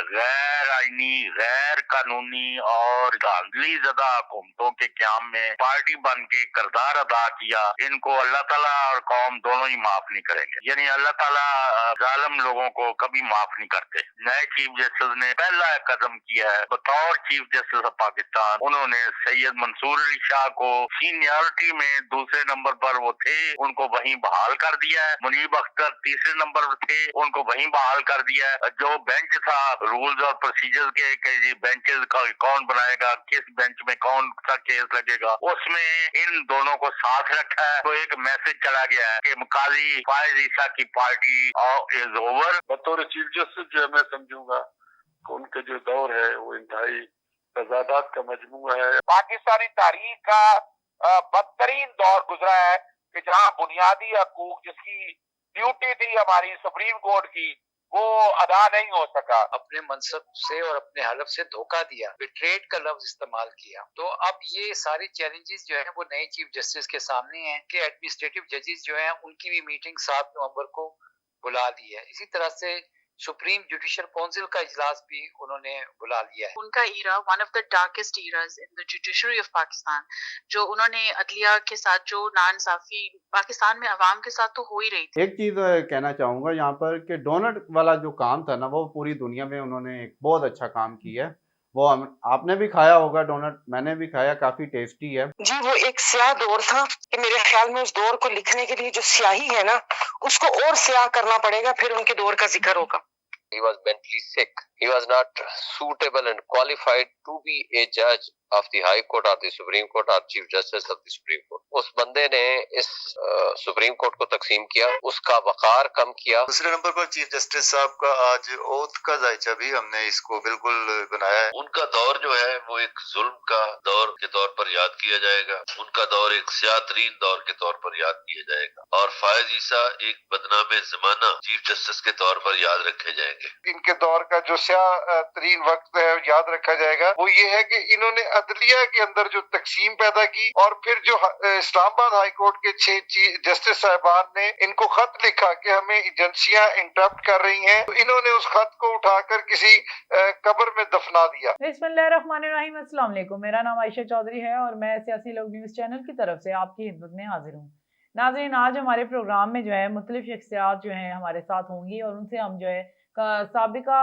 गैर आईनी, गैर कानूनी और धांधली ज़दा हुकूमतों के क़याम में पार्टी बन के किरदार अदा किया, इनको अल्लाह ताला और कौम दोनों ही माफ नहीं करेंगे। यानी अल्लाह ताला जालिम लोगों को कभी माफ नहीं करते। नए चीफ जस्टिस ने पहला कदम किया है, बतौर चीफ जस्टिस ऑफ पाकिस्तान उन्होंने सैयद मंसूर अली शाह को सीनियरिटी में दूसरे नंबर पर वो थे, उनको वहीं बहाल कर दिया है। मुनीब अख्तर तीसरे नंबर पर थे, उनको वहीं बहाल कर दिया है। जो बेंच था रूल्स और प्रोसीजर के बेंचेस का कौन बनाएगा, किस बेंच में कौन सा केस लगेगा, उसमें इन दोनों को साथ रखा है। तो एक मैसेज चला गया है कि काजी फायज ईसा की पार्टी इज ओवर। बतौर चीफ जस्टिस जो है मैं समझूंगा उनका जो दौर है वो इंतहाई तजादात का मजमूआ है। पाकिस्तानी तारीख का बदतरीन दौर गुजरा है कि जहां बुनियादी हकूक जिसकी ड्यूटी थी हमारी सुप्रीम कोर्ट की वो अदा नहीं हो सका। अपने मनसब से और अपने हलफ से धोखा दिया, बिट्रेड का लफ्ज इस्तेमाल किया। तो अब ये सारे चैलेंजेस जो है वो नए चीफ जस्टिस के सामने हैं कि एडमिनिस्ट्रेटिव जजेस जो हैं उनकी भी मीटिंग 7 नवंबर को बुला ली है। इसी तरह से सुप्रीम जुडिशियल काउंसिल का इजलास भी उन्होंने बुला लिया है। उनका era one of the darkest eras in the judiciary of Pakistan, जो उन्होंने अदलिया के साथ जो नाइंसाफी पाकिस्तान में अवाम के साथ तो हो ही रही थी। एक चीज़ कहना चाहूँगा यहाँ पर कि डोनट वाला जो काम था ना वो पूरी दुनिया में उन्होंने एक बहुत अच्छा काम किया है। वो आपने भी खाया होगा डोनट, मैंने भी खाया, काफी टेस्टी है जी। वो एक स्याह दौर था कि मेरे ख्याल में उस दौर को लिखने के लिए जो स्याही है ना उसको और स्याह करना पड़ेगा, फिर उनके दौर का जिक्र होगा। He was mentally sick. He was not suitable and qualified to be a judge of the High Court or the Supreme Court or Chief Justice of the Supreme Court. उस बंदे ने इस सुप्रीम कोर्ट को तकसीम किया, उसका वकार कम किया। दूसरे नंबर पर चीफ जस्टिस साहब का आज ओथ का जायचा भी हमने इसको बिल्कुल बनाया है। उनका दौर जो है वो एक जुल्म का दौर के तौर पर याद किया जाएगा, उनका दौर एक सियातरीन दौर के तौर पर याद किया जाएगा और फायज ईसा एक बदनाम जमाना चीफ जस्टिस के तौर पर याद रखे जाएंगे। इनके दौर का जो स्याह-तरीन वक्त है याद रखा जाएगा वो ये है कि इन्होंने अदलिया के अंदर जो तकसीम पैदा की और फिर जो इस्लामाबाद हाई कोर्ट के 6 जस्टिस साहिबान ने इनको खत लिखा कि हमें एजेंसियां इंटरप्ट कर रही हैं, तो इन्होंने उस खत को उठाकर किसी कब्र में दफना दिया। बिस्मिल्लाहिर्रहमानिर्रहीम, अस्सलाम वालेकुम। मेरा नाम आयशा चौधरी है और मैं सियासी लोग न्यूज़ चैनल की तरफ से आपकी खिदमत में हाजिर हूँ। नाज़रीन, आज हमारे प्रोग्राम में जो है मुख्तलिफ शख्सियात जो हैं हमारे साथ होंगी और उनसे हम जो है साबिका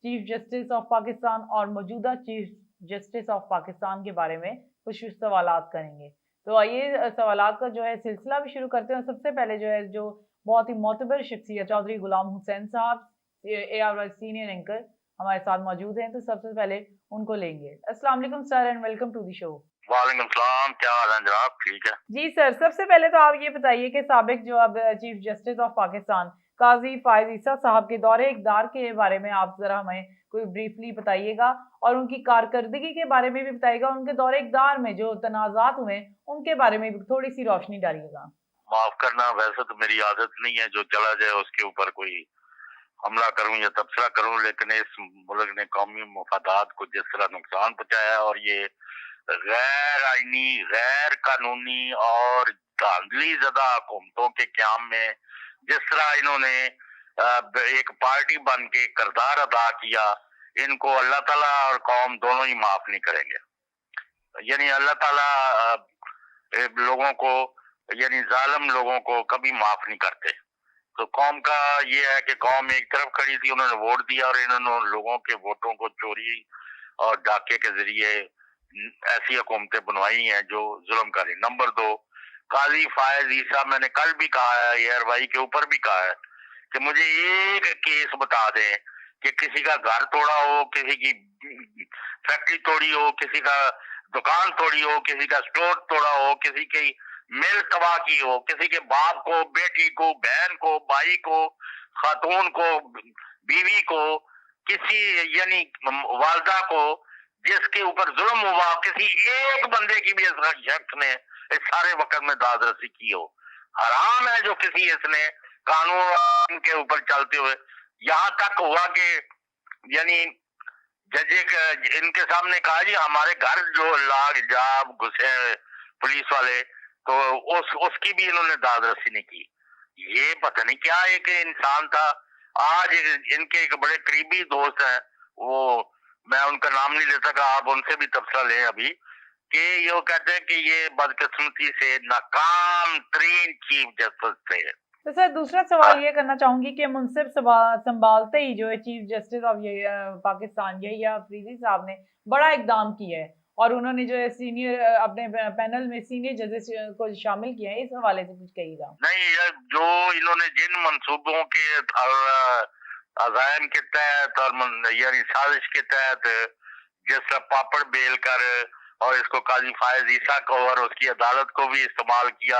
चीफ जस्टिस ऑफ पाकिस्तान और मौजूदा चीफ जस्टिस ऑफ पाकिस्तान के बारे में कुछ सवालात करेंगे। तो आइए सवालात का जो है सिलसिला भी शुरू करते हैं। सबसे पहले जो है जो बहुत ही मोतबर शख्सियत चौधरी गुलाम हुसैन साहब ARY सीनियर एंकर हमारे साथ मौजूद हैं, तो सबसे पहले उनको लेंगे। अस्सलाम वालेकुम sir and welcome to the show. वालेकुम सलाम, क्या हाल है जनाब? ठीक है जी सर, सबसे पहले तो आप ये बताइए कि साबिक जो अब चीफ जस्टिस ऑफ पाकिस्तान काजी फायज ईसा साहब के दौरे इक़्तिदार के बारे में आप जरा हमें कोई ब्रीफली बताइएगा और उनकी कारकर्दगी के बारे में भी बताइएगा, उनके दौरे इक़्तिदार में जो तनाज़ात हुए उनके बारे में भी थोड़ी सी रोशनी डालिएगा। माफ करना, वैसे तो मेरी आदत नहीं है जो चला जाए उसके ऊपर कोई हमला करूं या तबसरा करूं, लेकिन इस मुल्क ने कौमी मफादात को जिस तरह नुकसान पहुंचाया और ये गैर आईनी, गैर कानूनी और धांधली ज़दा हुकूमतों के क़याम में जिस तरह इन्होंने एक पार्टी बन के किरदार अदा किया, इनको अल्लाह ताला और कौम दोनों ही माफ नहीं करेंगे। यानी अल्लाह ताला लोगों को, यानी जालिम लोगों को कभी माफ नहीं करते। तो कौम का ये है कि कौम एक तरफ खड़ी थी, उन्होंने वोट दिया और इन्होंने लोगों के वोटों को चोरी और डाके के जरिए ऐसी हुकूमतें बनवाई हैं जो जुल्म कर रही। नंबर 2, काजी फायज ईसा, मैंने कल भी कहा है, ARY के ऊपर भी कहा है कि मुझे एक केस बता दें कि किसी का घर तोड़ा हो, किसी की फैक्ट्री तोड़ी हो, किसी का दुकान तोड़ी हो, किसी का स्टोर तोड़ा हो, किसी की मिल तबाह की हो, किसी के बाप को, बेटी को, बहन को, भाई को, खातून को, बीवी को, किसी यानी वालदा को जिसके ऊपर जुल्म हुआ, किसी एक बंदे की भी इस शख्स ने इस सारे वक्त में दादरसी की हो। हराम है जो किसी इसने कानून के ऊपर चलते हुए यहाँ तक हुआ कि यानी जज इनके सामने कहा जी हमारे घर जो लाग जाब घुसे पुलिस वाले, तो उसकी भी इन्होंने दादरसी नहीं की। ये पता नहीं क्या एक इंसान था। आज इनके एक बड़े करीबी दोस्त हैं वो मैं उनका नाम नहीं ले सका, आप उनसे भी तबसरा लें अभी, कि ये वो कहते हैं कि ये बदकिस्मती से नाकाम तरीन चीफ जस्टिस थे। तो सर दूसरा सवाल ये करना चाहूंगी कि मुनसिब संभालते ही जो है chief justice of Pakistan Yahya Afridi sahab ने बड़ा इकदाम किया है और उन्होंने जो है सीनियर अपने पैनल में सीनियर जजेस को शामिल किया है, इस हवाले से कुछ कहिएगा। नहीं, जो इन्होंने जिन मंसूबों के अज़ायम के तहत और यानी साजिश के तहत जिस तरह पापड़ बेल कर और इसको काजी फायज ईसा को और उसकी अदालत को भी इस्तेमाल किया,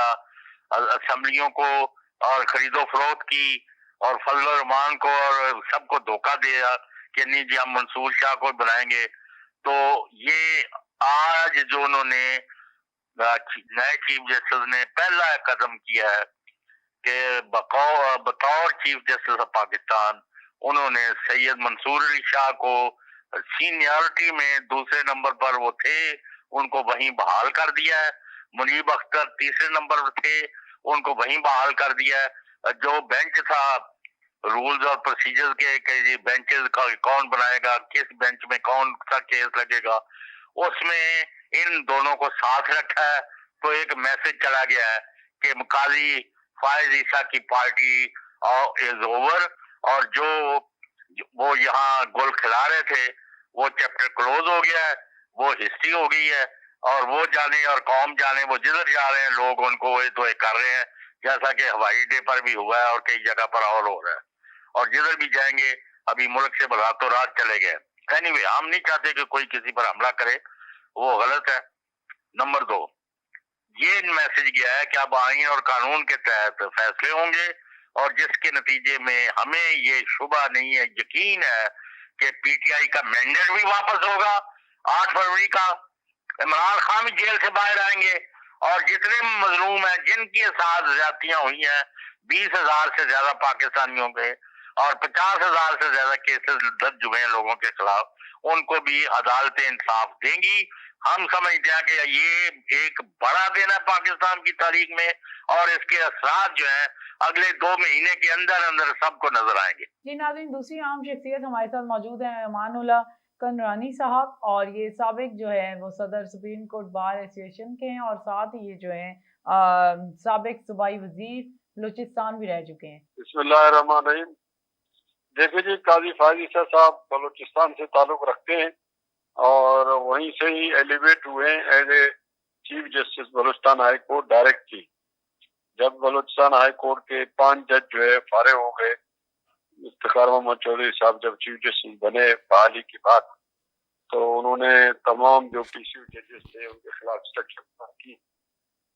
असेंबलियों को और खरीदो फरोख्त की और फजल रहमान को और सबको धोखा दिया कि नहीं जी हम मंसूर शाह को बनाएंगे। तो ये आज जो उन्होंने नए चीफ जस्टिस ने पहला कदम किया है कि बतौर चीफ जस्टिस ऑफ पाकिस्तान उन्होंने सैयद मंसूर अली शाह को सीनियरिटी में दूसरे नंबर पर वो थे, उनको वहीं बहाल कर दिया है। मुनीब अख्तर तीसरे नंबर पर थे, उनको वहीं बहाल कर दिया है। जो बेंच था रूल्स और प्रोसीजर के बेंचेस का कौन बनाएगा, किस बेंच में कौन सा केस लगेगा, उसमें इन दोनों को साथ रखा है। तो एक मैसेज चला गया है कि काजी फायज ईसा की पार्टी इज ओवर और जो वो यहाँ गोल खिला रहे थे वो चैप्टर क्लोज हो गया है, वो हिस्ट्री हो गई है और वो जाने और कौम जाने वो जिधर जा रहे हैं लोग उनको वही तो कर रहे हैं, जैसा कि हवाई अड्डे पर भी हुआ है और कई जगह पर और हो रहा है और जिधर भी जाएंगे अभी मुल्क से रातों रात चले गए। एनीवे, हम नहीं चाहते कि कोई किसी पर हमला करे, वो गलत है। नंबर 2, ये मैसेज गया है कि अब आईन और कानून के तहत फैसले होंगे और जिसके नतीजे में हमें ये शुबा नहीं है, यकीन है कि पीटीआई का मैंडेट भी वापस होगा 8 फरवरी का। इमरान खान भी जेल से बाहर आएंगे और जितने मजलूम हैं जिनके साथ ज्यादतियां हुई हैं 20,000 से ज्यादा पाकिस्तानियों के और 50,000 से ज्यादा केसेस दर्ज हुए हैं लोगों के खिलाफ, उनको भी अदालतें इंसाफ देंगी। हम समझते हैं कि ये एक बड़ा दिन है पाकिस्तान की तारीख में और इसके असरात जो हैं अगले 2 महीने के अंदर अंदर सबको नजर आएंगे। जी नाज़रीन, दूसरी आम शख्सियत हमारे साथ मौजूद है अमानुल्लाह कनरानी साहब और ये साबिक जो है वो सदर सुप्रीम कोर्ट बार एसोसिएशन के हैं और साथ ही ये जो है साबिक सूबाई वजीर बलूचिस्तान भी रह चुके हैं। बिस्मिल्लाहिर्रहमानिर्रहीम। देखिए जी, काजी फायज ईसा साहब बलूचिस्तान से ताल्लुक रखते हैं और वहीं से ही एलिवेट हुए as a chief justice Balochistan high court direct की। जब बलूचिस्तान हाई कोर्ट के 5 जज जो है फारे हो गए, इफ्तिखार मोहम्मद चौधरी साहब जब चीफ जस्टिस बने बहाली की बात, तो उन्होंने तमाम जो पीसीयू जजेस थे उनके खिलाफ इंस्ट्रक्शन की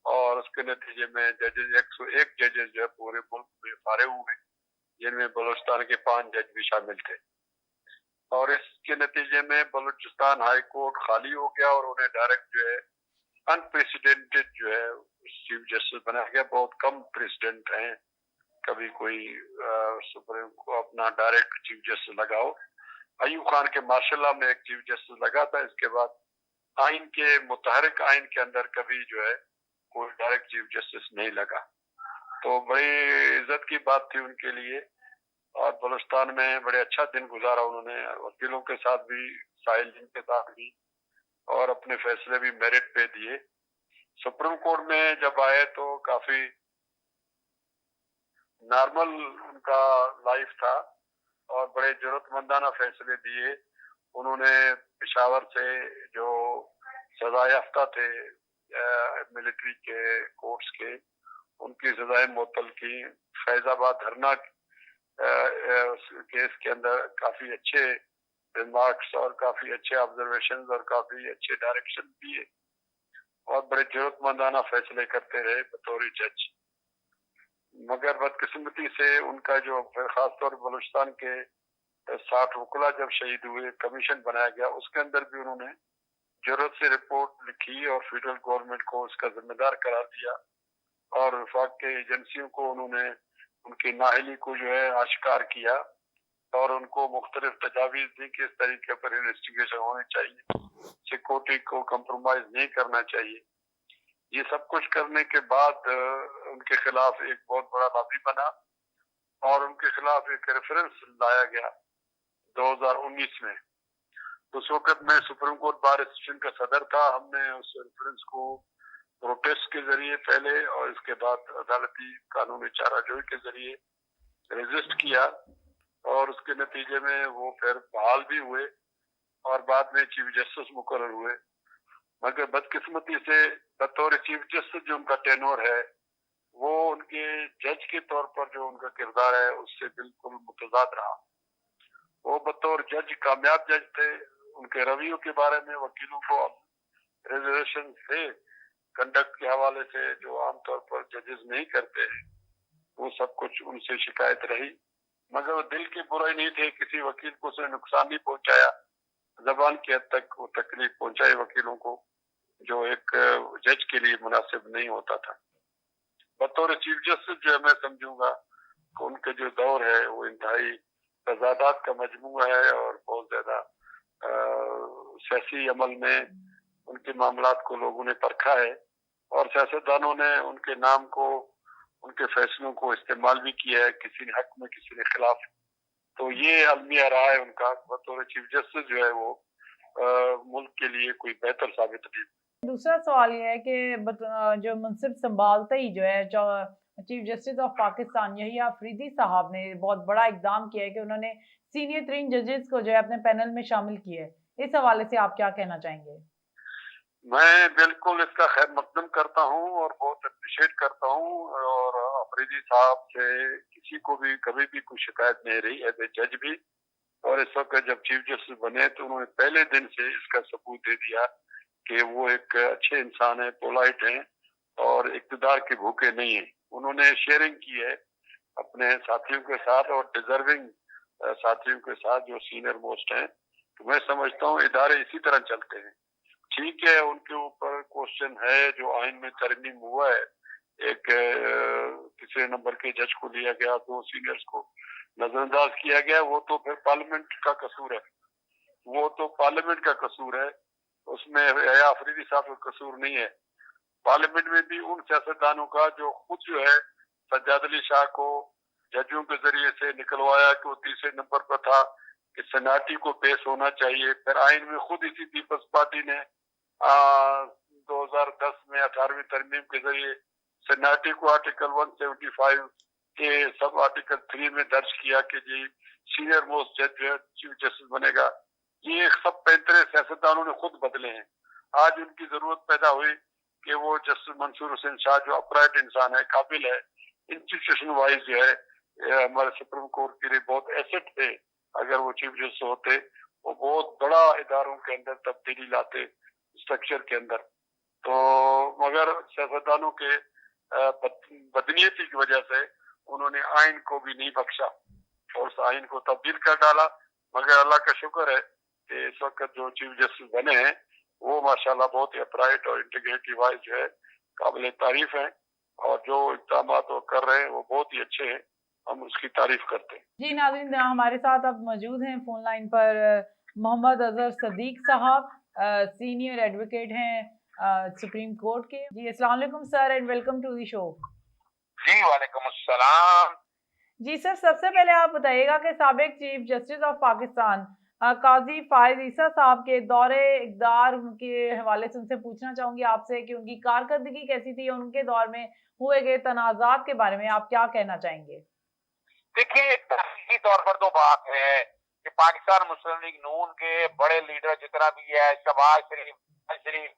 और उसके नतीजे में जजेस 101 जजेस जो है पूरे मुल्क में फारे हुए, जिनमें बलूचिस्तान के 5 जज भी शामिल थे और इसके नतीजे में बलूचिस्तान हाई कोर्ट खाली हो गया और उन्हें डायरेक्ट जो है अनप्रेसिडेंटेड जो है चीफ जस्टिस बनाया गया। बहुत कम प्रेसिडेंट हैं, कभी कोई सुप्रीम को अपना डायरेक्ट चीफ जस्टिस लगाओ। अयूब खान के मार्शल में एक चीफ जस्टिस लगा था, इसके बाद आइन के मुतहरिक आइन के अंदर कभी जो है कोई डायरेक्ट चीफ जस्टिस नहीं लगा। तो बड़ी इज्जत की बात थी उनके लिए और बलूचिस्तान में बड़े अच्छा दिन गुजारा उन्होंने, वकीलों के साथ भी, साहिलिन के साथ भी, और अपने फैसले भी मेरिट पे दिए। सुप्रीम कोर्ट में जब आए तो काफी नॉर्मल उनका लाइफ था और बड़े जरूरतमंदाना फैसले दिए। उन्होंने पेशावर से जो सजा याफ्ता थे मिलिट्री के कोर्ट्स के, उनकी सजाएं मुअत्तल की। फैजाबाद धरना केस के अंदर काफी अच्छे रिमार्क्स और काफी अच्छे ऑब्जर्वेशन और काफी अच्छे डायरेक्शन दिए और बड़े जरूरतमंदाना फैसले करते रहे बतौर जज। मगर बदकिस्मती से उनका जो खासतौर पर बलूचिस्तान के 60 वकला जब शहीद हुए, कमीशन बनाया गया, उसके अंदर भी उन्होंने जरूरत से रिपोर्ट लिखी और फेडरल गवर्नमेंट को उसका जिम्मेदार करार दिया और वफाक के एजेंसियों को उन्होंने उनकी नाअहली को जो है आश्कार किया और उनको मुख्तलिफ तजावीज दी कि इस तरीके पर इन्वेस्टिगेशन होनी चाहिए, सिक्योरिटी को कंप्रोमाइज नहीं करना चाहिए। ये सब कुछ करने के बाद उनके खिलाफ एक बहुत बड़ा लॉबी बना और उनके खिलाफ एक रेफरेंस लाया गया 2019 में उस वक्त मैं सुप्रीम कोर्ट बार एसोसिएशन का सदर था। हमने उस रेफरेंस को प्रोटेस्ट के जरिए पहले और इसके बाद अदालती कानूनी चाराजोई के जरिए रेजिस्ट किया और उसके नतीजे में वो फिर बहाल भी हुए और बाद में चीफ जस्टिस मुकर्रर हुए। मगर बदकिस्मती से बतौर चीफ जस्टिस जो उनका टेन्योर है वो उनके जज के तौर पर जो उनका किरदार है उससे बिल्कुल मुतजाद रहा। वो बतौर जज कामयाब जज थे। उनके रवैयों के बारे में वकीलों को रिजर्वेशन से कंडक्ट के हवाले से जो आमतौर पर जजेस नहीं करते हैं वो सब कुछ उनसे शिकायत रही। मगर वो दिल के बुराई नहीं थे, किसी वकील को उसने नुकसान नहीं पहुंचाया। जबान की हद तक वो तकलीफ पहुंचाई वकीलों को, जो एक जज के लिए मुनासिब नहीं होता था। बतौर चीफ जस्टिस जो है मैं समझूंगा कि उनके जो दौर है वो इंतहाई तजादात का मजमूआ है और बहुत ज्यादा सियासी अमल में उनके मामलात को लोगों ने परखा है और सियासतदानों ने उनके नाम को, उनके फैसलों को इस्तेमाल भी किया है, किसी ने हक में किसी ने खिलाफ। तो ये अलमिया रहा है उनका। बतौर चीफ जस्टिस जो है वो मुल्क के लिए कोई बेहतर साबित नहीं। दूसरा सवाल ये है कि जो मनसिब संभालते ही जो है chief justice of Pakistan Yahya Afridi sahab ने बहुत बड़ा इकदाम किया है कि उन्होंने सीनियर 3 जजेस को जो है अपने पैनल में शामिल किया है। इस हवाले से आप क्या कहना चाहेंगे? मैं बिल्कुल इसका खैर मकदम करता हूँ और बहुत अप्रिशिएट करता हूँ और अफरीदी साहब से किसी को भी कभी भी कोई शिकायत नहीं रही एज ए जज भी। और इस वक्त जब चीफ जस्टिस बने तो उन्होंने पहले दिन से इसका सबूत दे दिया कि वो एक अच्छे इंसान है, पोलाइट हैं और इक़्तिदार के भूखे नहीं है। उन्होंने शेयरिंग की है अपने साथियों के साथ और डिजर्विंग साथियों के साथ जो सीनियर मोस्ट हैं। तो मैं समझता हूँ इदारे इसी तरह चलते हैं। ठीक है, उनके ऊपर क्वेश्चन है जो आइन में तरमीम हुआ है, एक तीसरे नंबर के जज को लिया गया, 2 सीनियर्स को नजरअंदाज किया गया, वो तो फिर पार्लियामेंट का कसूर है, वो तो पार्लियामेंट का कसूर है, उसमें अफरीदी साहब का कसूर नहीं है। पार्लियामेंट में भी उन सियासतदानों का जो खुद जो है सज्जाद अली शाह को जजों के जरिए से निकलवाया कि वो तीसरे नंबर पर था कि सेनाटी को पेश होना चाहिए। फिर आइन में खुद इसी पीपल्स पार्टी ने 2010 में 18वीं तरमीम के जरिए सेनाटी को आर्टिकल 175 के सब आर्टिकल 3 में दर्ज किया कि जी सीनियर मोस्ट जज जो है चीफ जस्टिस बनेगा। ये सब 35 सियासतदानों ने खुद बदले हैं। आज उनकी जरूरत पैदा हुई कि वो जस्टिस मंसूर हुसैन शाह जो अपराइट इंसान है, काबिल है, इंस्टीट्यूशन वाइज जो है हमारे सुप्रीम कोर्ट के लिए बहुत एसेट थे। अगर वो चीफ जस्टिस होते वो बहुत बड़ा इदारों के अंदर तब्दीली लाते स्ट्रक्चर के अंदर। तो मगर सियासतदानों के बदनीयती की वजह से उन्होंने आइन को भी नहीं बख्शा और उस आइन को तब्दील कर डाला। मगर अल्लाह का शुक्र है कि इस वक्त जो चीफ जस्टिस बने हैं वो माशाल्लाह बहुत ही अपराइट और इंटीग्रिटी वाइज जो है काबिल तारीफ है और जो इक़दाम वो कर रहे हैं वो बहुत ही अच्छे हैं, हम उसकी तारीफ करते हैं। जी नाज़रीन, हमारे साथ अब मौजूद हैं फोन लाइन पर मोहम्मद अजहर सदीक साहब, सीनियर एडवोकेट हैं सुप्रीम कोर्ट के। जी अस्सलाम वालेकुम sir and welcome to the show. जी वालेकुम अस्सलाम। जी सर, सबसे पहले आप बताइएगा कि साबिक चीफ जस्टिस ऑफ पाकिस्तान काजी फायज ईसा साहब के दौरे इक़्तिदार के हवाले से उनसे पूछना चाहूंगी आपसे कि उनकी कारकर्दगी कैसी थी और उनके दौर में हुए गए तनाज़ात के बारे में आप क्या कहना चाहेंगे? देखिए, एक तहकीकी तौर पर तो बात है कि पाकिस्तान मुस्लिम लीग नून के बड़े लीडर जितना भी है, शहबाज शरीफ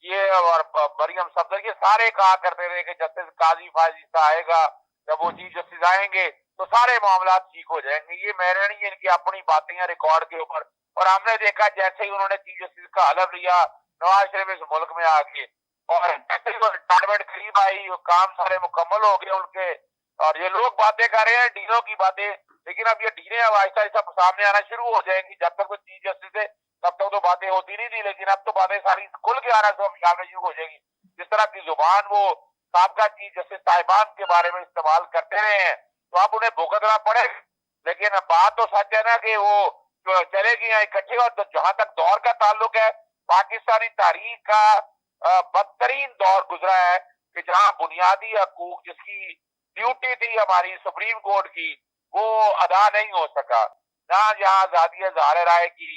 ये और मरियम सफदर, ये सारे कहा करते रहे कि जस्टिस काजी फायज ईसा आएगा, जब वो चीफ जस्टिस आएंगे तो सारे मामला ठीक हो जाएंगे। ये मेरे नहीं, इनकी अपनी बातें हैं रिकॉर्ड के ऊपर। और हमने देखा जैसे ही उन्होंने चीफ जस्टिस का हलफ लिया, नवाज शरीफ इस मुल्क में आ गए और जैसे ही रिटायरमेंट करीब आई, काम सारे मुकम्मल हो गए उनके। और ये लोग बातें कर रहे हैं डीलों की बातें, लेकिन अब ये डीलें अब आहिस्ता आहिस्ता सामने आना शुरू हो जाएंगी। जब तक वो चीफ जस्टिस है तब तक तो बातें होती नहीं थी, लेकिन अब तो बातें सारी खुल के आना शुरू हो जाएगी। जिस तरह की जुबान वो साबका चीफ जस्टिस साहिबान के बारे में इस्तेमाल करते रहे हैं तो अब उन्हें भुगतना पड़ेगा। लेकिन बात तो सच है ना कि वो चले गए इकट्ठे। और तो जहां तक दौर का ताल्लुक है, पाकिस्तानी तारीख का बदतरीन दौर गुजरा है कि जहां बुनियादी हकूक जिसकी ड्यूटी थी हमारी सुप्रीम कोर्ट की वो अदा नहीं हो सका, ना जहां आजादी इज़हार राय की,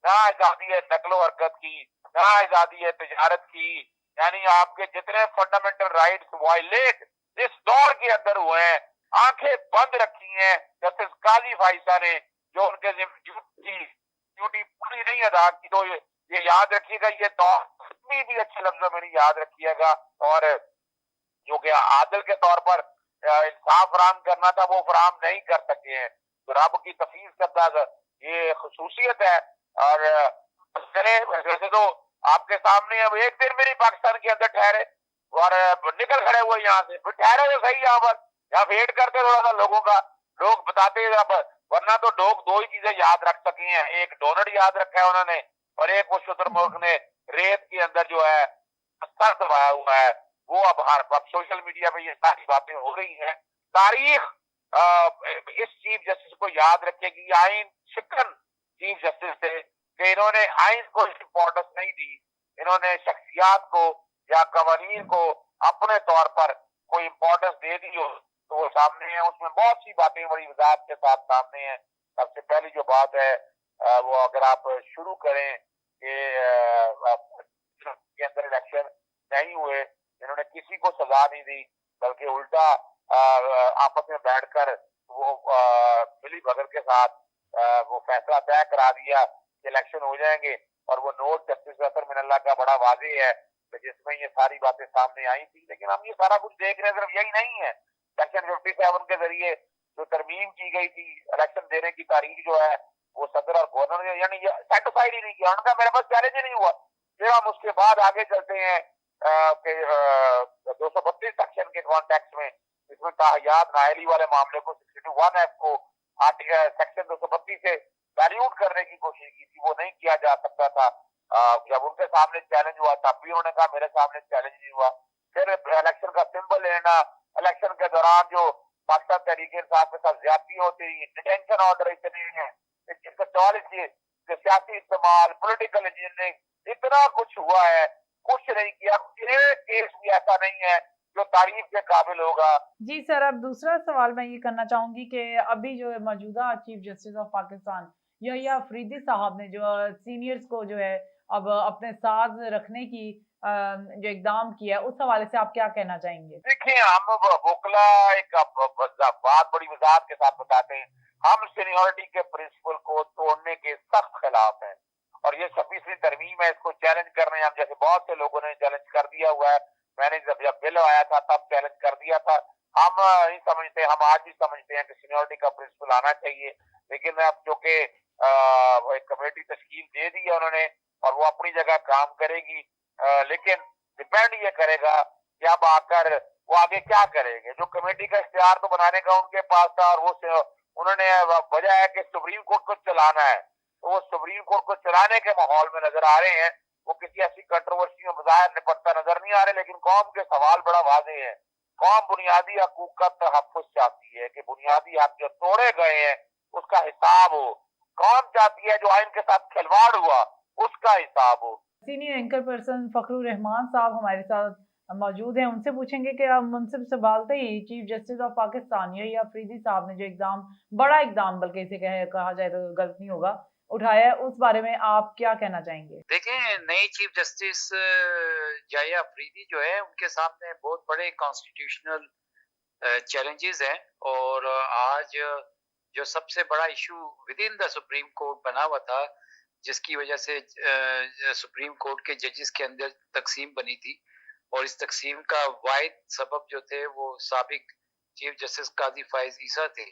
ना आजादी है नकलो हरकत की, ना आजादी है तजारत की, यानी आपके जितने फंडामेंटल राइट्स वायलेट इस दौर के अंदर हुए हैं, आंखें बंद रखी हैं जस्टिस काजी फाइसा ने, जो उनके ड्यूटी पूरी नहीं अदा की। तो ये याद रखिएगा, ये दौर कितनी भी अच्छे लफ्जों में नहीं याद रखिएगा, और जो कि आदिल के तौर पर इंसाफ फराम करना था वो फराम नहीं कर सके हैं। तो रब की तफीज करता ये खसूसियत है। और वैसे तो आपके सामने अब एक दिन मेरी पाकिस्तान के अंदर ठहरे और निकल खड़े हुए यहाँ से, फिर ठहरे तो सही यहाँ पर, यहाँ वेट करते थोड़ा सा लोगों का, लोग बताते वरना तो लोग दो ही चीजें याद रख सके हैं, एक डोनट याद रखा है उन्होंने और एक वो शुतुरमुर्ग ने रेत के अंदर जो है सर दबाया हुआ है। वो अब सोशल मीडिया पे ये सारी बातें हो रही हैं। तारीख इस चीफ जस्टिस को याद रखेगी, आइन शिकन चीफ जस्टिस थे कि इन्होंने आइन को इम्पोर्टेंस नहीं दी, इन्होंने शख्सियात को या कवानीन को अपने तौर पर कोई इम्पोर्टेंस दे दी हो तो वो सामने है। उसमें बहुत सी बातें बड़ी वजाहत के साथ सामने है। सबसे पहली जो बात है वो अगर आप शुरू करें कि के अंदर इलेक्शन नहीं हुए, इन्होंने किसी को सजा नहीं दी बल्कि उल्टा आपस में बैठकर वो मिली भगत के साथ वो फैसला तय करा दिया कि इलेक्शन हो जाएंगे। और वो नोट जस्टिस अतर मिनल्ला का बड़ा वाज़ेह है जिसमें ये सारी बातें सामने आई थी। लेकिन हम ये सारा कुछ देख रहे हैं, सिर्फ यही नहीं है, सेक्शन 57 के जरिए जो तरमीम की गई थी इलेक्शन देने की तारीख जो है वो सदर और गवर्नर ने यानी सेटिस्फाइड ही नहीं किया, उनका मेरे पास चैलेंज ही नहीं हुआ। फिर हम उसके बाद आगे चलते हैं कि 232 सेक्शन के कॉन्टेक्स्ट में इसमें ताहयात नायली वाले मामले को 61 एक्ट को सेक्शन 232 से वैल्यूट करने की कोशिश की थी, वो नहीं किया जा सकता था। जब उनके सामने चैलेंज हुआ तब भी उन्होंने कहा मेरे सामने चैलेंज नहीं हुआ। फिर इलेक्शन का सिंबल लेना, इलेक्शन के दौरान जो पाकिस्तान तहरीक इंसाफ के साथ ज्यादती होती है, डिटेंशन ऑर्डर इतने हैं, सियासी इस्तेमाल, पॉलिटिकल इंजीनियरिंग, इतना कुछ हुआ है, कुछ नहीं किया। एक केस भी ऐसा नहीं है जो तारीफ के काबिल होगा। जी सर, अब दूसरा सवाल मैं ये करना चाहूंगी कि अभी जो है मौजूदा chief justice of Pakistan Yahya Afridi sahab ने जो सीनियर्स को जो है अब अपने साथ रखने की जो इकदाम किया उस हवाले से आप क्या कहना चाहेंगे? देखिए, हम वोकला एक बात बड़ी वजाहत के साथ बताते हैं, हम सीनियरिटी के प्रिंसिपल को तोड़ने के सख्त खिलाफ हैं और ये 26वीं तरमीम है, इसको चैलेंज कर रहे हैं। हम जैसे बहुत से लोगों ने चैलेंज कर दिया हुआ है, मैंने जब बिल आया था तब चैलेंज कर दिया था। हम नहीं समझते, हम आज भी समझते हैं कि सीनियरिटी का प्रिंसिपल आना चाहिए, लेकिन अब जो कि एक कमेटी तश्कील दे दी है उन्होंने और वो अपनी जगह काम करेगी, लेकिन डिपेंड ये करेगा कि अब आकर वो आगे क्या करेंगे। जो कमेटी का इख्तियार तो बनाने का उनके पास था और वो उन्होंने वजह है कि सुप्रीम कोर्ट को चलाना है, तो वो सुप्रीम कोर्ट को चलाने के माहौल में नजर आ रहे हैं। वो किसी ऐसी कंट्रोवर्सी में बज़ाहिर निपटता नजर नहीं आ रहे, लेकिन कौम के सवाल बड़ा वाज़ेह है। कौम बुनियादी हकूक का तहफ़्फ़ुज़ चाहती है कि बुनियादी हक जो तोड़े गए हैं उसका हिसाब हो। कौम चाहती है जो आइन के साथ खिलवाड़ हुआ उसका हिसाब हो। सीनियर एंकर पर्सन फखरुर रहमान साहब हमारे साथ मौजूद हैं, उनसे पूछेंगे कि अब मुनसिब संभालते ही chief justice of Pakistan Yahya Afridi sahab ने जो इकदाम, बड़ा इकदाम बल्कि इसे कहा जाए तो गलत नहीं होगा, उठाया, उस बारे में आप क्या कहना चाहेंगे? देखें, नई चीफ जस्टिस यहिया अफरीदी जो है उनके सामने बहुत बड़े कॉन्स्टिट्यूशनल चैलेंजेस हैं और आज जो सबसे बड़ा issue with in the supreme court बना हुआ था, जिसकी वजह से सुप्रीम कोर्ट के जजेस के अंदर तकसीम बनी थी और इस तकसीम का वाहिद सबब जो थे वो साबिक चीफ जस्टिस काजी फायज ईसा थे।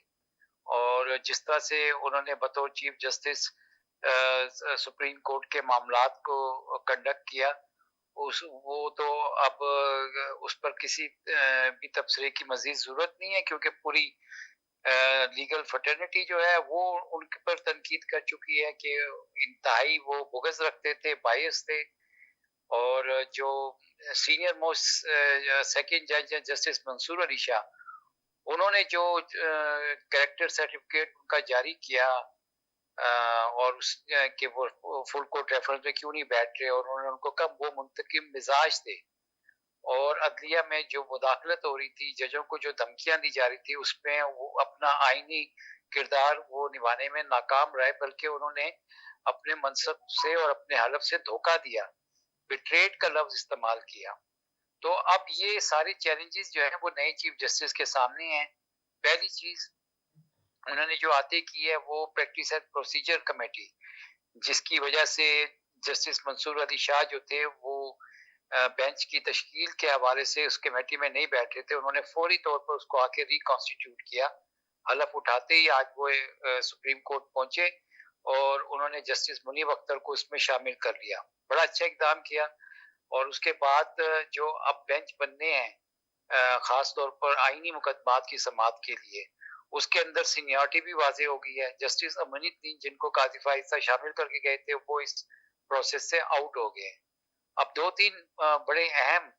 और जिस तरह से उन्होंने बतौर चीफ जस्टिस सुप्रीम कोर्ट के मामलात को कंडक्ट किया, वो तो अब उस पर किसी भी तबसरे की मजीद जरूरत नहीं है, क्योंकि पूरी लीगल फर्टर्निटी जो है वो उनके पर तनकीद कर चुकी है कि इंतहाई वो बुग़्ज़ रखते थे, बायस थे। और जो सीनियर मोस्ट सेकंड जज जस्टिस मंसूर अली शाह, उन्होंने जो कैरेक्टर सर्टिफिकेट उनका जारी किया और कि वो फुल कोर्ट रेफरेंस में क्यों नहीं बैठ रहे, और उन्होंने उनको कहा वो मुंतकिम मिजाज थे। और अदलिया में जो मुदाखलत हो रही थी, जजों को जो धमकियां दी जा रही थी, उसमें वो अपना आईनी किरदार वो निभाने में नाकाम रहे, बल्कि उन्होंने अपने मनसब से और अपने हलफ से धोखा दिया, बिट्रेड का लफ्ज इस्तेमाल किया। तो अब ये सारी चैलेंजेस जो है वो नए चीफ जस्टिस के सामने हैं। पहली चीज उन्होंने जो आते की है वो प्रैक्टिस एंड प्रोसीजर कमेटी, जिसकी वजह से जस्टिस मंसूर अली शाह जो थे वो बेंच की तश्कील के हवाले से उस कमेटी में नहीं बैठ रहे थे, उन्होंने फौरी तौर पर उसको आके रिकॉन्स्टिट्यूट किया। हलफ उठाते ही आज वो सुप्रीम कोर्ट पहुंचे और उन्होंने जस्टिस मुनीब अख्तर को इसमें शामिल कर लिया। बड़ा अच्छा इकदाम किया। और उसके बाद जो अब बेंच बनने हैं खास तौर पर आईनी मुकदमात की समाअत के लिए, उसके अंदर सीनियरिटी भी वाजे हो गई है। जस्टिस अमनुद्दीन जिनको काजी फाइज़ शामिल करके गए थे वो इस प्रोसेस से आउट हो गए। अब 2-3 बड़े अहम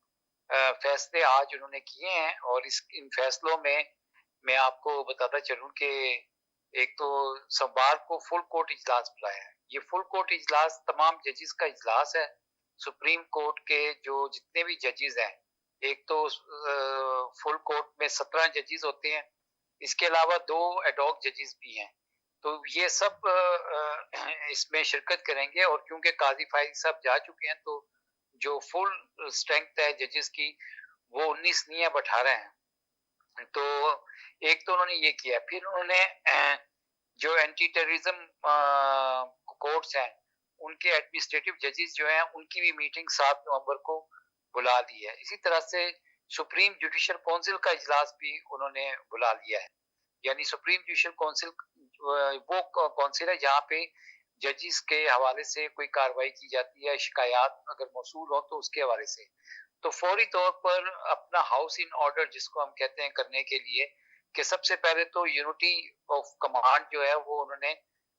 फैसले आज उन्होंने किए हैं और इन फैसलों में मैं आपको बताता चलूं कि एक तो सोमवार को फुल कोर्ट इजलास बुलाया है। ये फुल कोर्ट इजलास तमाम जजेस का इजलास है। सुप्रीम कोर्ट के जो जितने भी जजेस हैं, एक तो फुल कोर्ट में 17 जजेस होते हैं, इसके अलावा 2 एडॉक जजेस भी हैं। तो ये सब इसमें शिरकत करेंगे और क्योंकि काजी फाइज साहब जा चुके हैं तो जो फुल स्ट्रेंथ है जजेस की वो 19 नहीं अब 18 हैं। तो एक तो उन्होंने ये किया। फिर उन्होंने जो एंटी टेररिज्म कोर्ट्स हैं उनके एडमिनिस्ट्रेटिव जजेस जो हैं उनकी भी मीटिंग 7 नवंबर को बुला ली है। इसी तरह से सुप्रीम जुडिशियल काउंसिल का इजलास भी उन्होंने बुला लिया है। यानी सुप्रीम जुडिशियल काउंसिल वो काउंसिल है जहाँ पे जजेस के हवाले से कोई कार्रवाई की जाती है, शिकायत अगर मौसूल हो तो उसके हवाले से। तो फौरी तौर पर अपना हाउस इन ऑर्डर जिसको हम कहते हैं करने के लिए कि सबसे पहले तो यूनिटी ऑफ कमांड जो है वो उन्होंने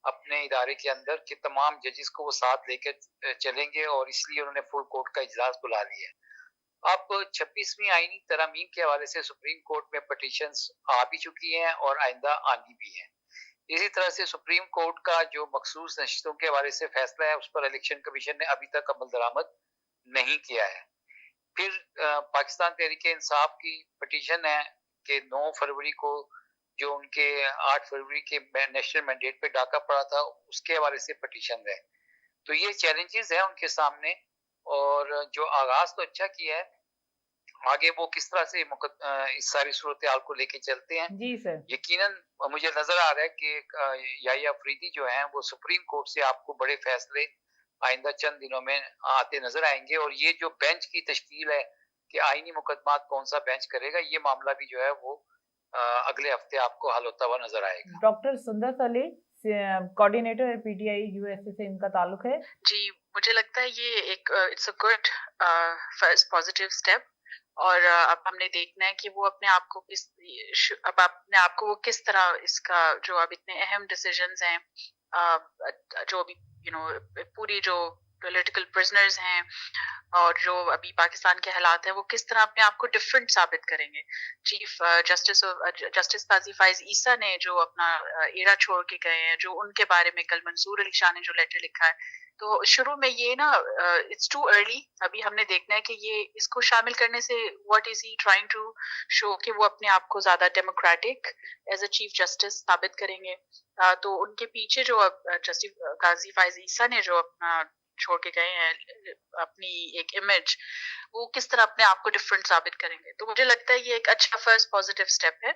अपने इदारे के अंदर के तमाम जजेस को वो साथ लेकर चलेंगे और इसलिए उन्होंने फुल कोर्ट का इजलास बुला लिया है। अब 26वीं आईनी तरमीम के हवाले से सुप्रीम कोर्ट में पिटीशंस आ भी चुकी हैं और आइंदा आनी भी हैं। इसी तरह से सुप्रीम कोर्ट का जो मखसूस नशिस्तों के हवाले से फैसला है उस पर इलेक्शन कमीशन ने अभी तक अमल दरामद नहीं किया है। फिर पाकिस्तान तहरीक इंसाफ की पिटीशन है कि 9 फरवरी को जो उनके 8 फरवरी के नेशनल मैंडेट पे डाका पड़ा था उसके हवाले से पिटीशन है। तो ये चैलेंजेस हैं उनके सामने और जो आगाज तो अच्छा किया है, आगे वो किस तरह से इस सारी सूरत हाल को लेके चलते हैं। जी सर। यकीनन मुझे नजर आ रहा है कि याहिया अफरीदी जो हैं वो सुप्रीम कोर्ट से आपको बड़े फैसले आइंदा चंद दिनों में आते नजर आएंगे। और ये जो बेंच की तश्कील है कि आईनी मुकदमात कौन सा बेंच करेगा, ये मामला भी जो है वो अगले हफ्ते आपको हल होता हुआ नजर आएगा। डॉक्टर सुंदर सलीम कोऑर्डिनेटर पीटीआई यूएसए से इनका ताल्लुक है। जी, मुझे लगता है ये एक it's a good first positive step और अब हमने देखना है कि वो अपने आप को किस तरह इसका जो अब इतने अहम डिसीजंस हैं जो अभी पूरी जो पॉलिटिकल प्रिजनर्स हैं और जो अभी पाकिस्तान के हालात हैं वो किस तरह अपने आप को डिफरेंट साबित करेंगे। चीफ जस्टिस काजी फाइज ईसा ने जो अपना एरा छोड़ के गए हैं, जो उनके बारे में कल मंसूर अली शाह ने जो लेटर लिखा है, तो शुरू में ये ना इट्स टू अर्ली, अभी हमने देखना है कि ये इसको शामिल करने से what is he trying to show कि वो अपने आप को ज्यादा democratic as a chief justice साबित करेंगे। तो उनके पीछे जो जस्टिस काजी फाइज ईसा ने जो अपना छोड़ के गए हैं अपनी एक इमेज, वो किस तरह अपने आप को डिफरेंट साबित करेंगे। तो मुझे लगता है ये एक अच्छा फर्स्ट पॉजिटिव स्टेप है।